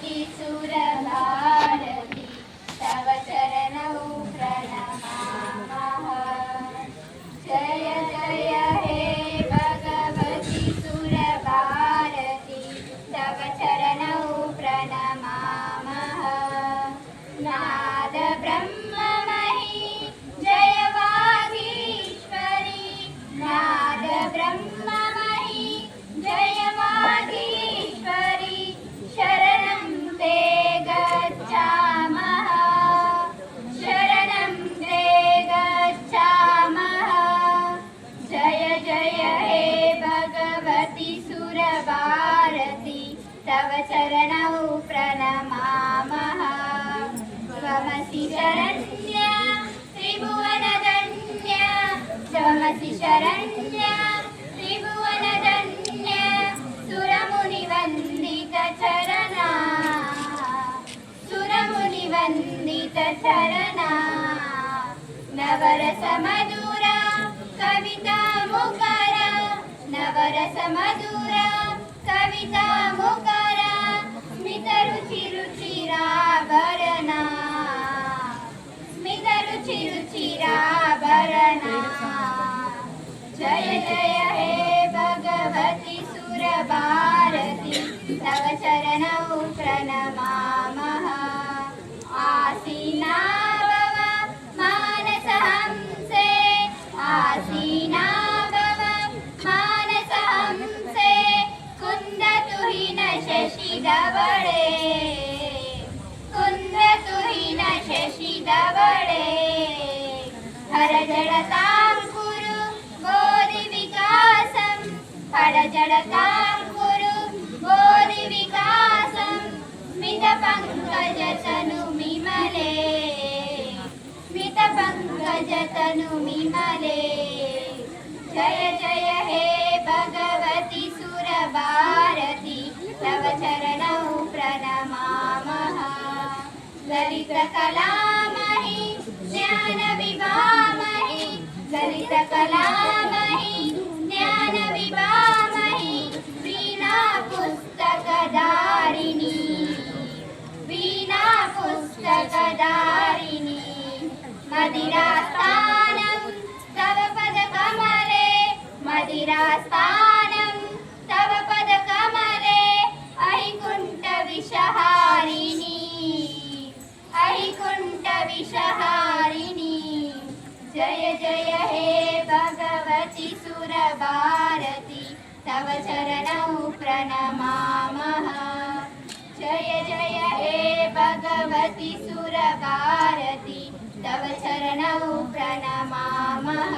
सुरभारती तव चरणौ प्रणमामः। जय जय हे भगवती सुरभारती तव चरणौ प्रणमामः। नाद ब्रह्ममयी जय वागीश्वरी, नाद ब्रह्ममयी जय वागीश्वरी, शरणं ते गच्छामः, शरणं ते गच्छामः। जय जय हे भगवती सुरभारती तव चरणौ प्रणमामः। त्वमसि शरण्या त्रिभुवनधन्या, त्वमसि शरण्या त्रिभुवनधन्या, सुरमुनिवन्दितचरणा, सुरमुनिवन्दितचरणा। नवरसमधुरा कवितामुखरा, नवरसमधुरा कवितामुखरा, स्मितरुचिरुचिराभरणा, स्मितरुचिरुचिराभरणा। जय जय हे भगवती सुरभारती तव चरणौ प्रणमामः। आसीना भव मानसहंसे, आसीना भव मानसहंसे, कुन्दतुहिन शशिधवळे, कुन्दतुहिन शशिधवळे। हरजडतां कुरु बोधिविकासं, हरजडतां कुरु बोधिविकासं, स्मितपङ्कजतनुमिमले, स्मितपङ्कजतनुमिमले। जय जय हे भगवती सुरभारती तव चरणौ प्रणमामः। ललितकलामहि ज्ञानविभामहि, ललितकलामहि ज्ञानविभामहि, वीणा पुस्तकधारिणी, वीणा पुस्तकधारिणी। मदिरास्थानं तव पदकमले, मदिरास्थानं तव पदकमले, अहिकुण्ठविषहारिणी, अहिकुण्ठविषहारिणी। जय जय हे भगवती सुरभारती तव चरणौ प्रणमामः। जय जय हे भगवती सुरभारती तव चरणौ प्रणमामः।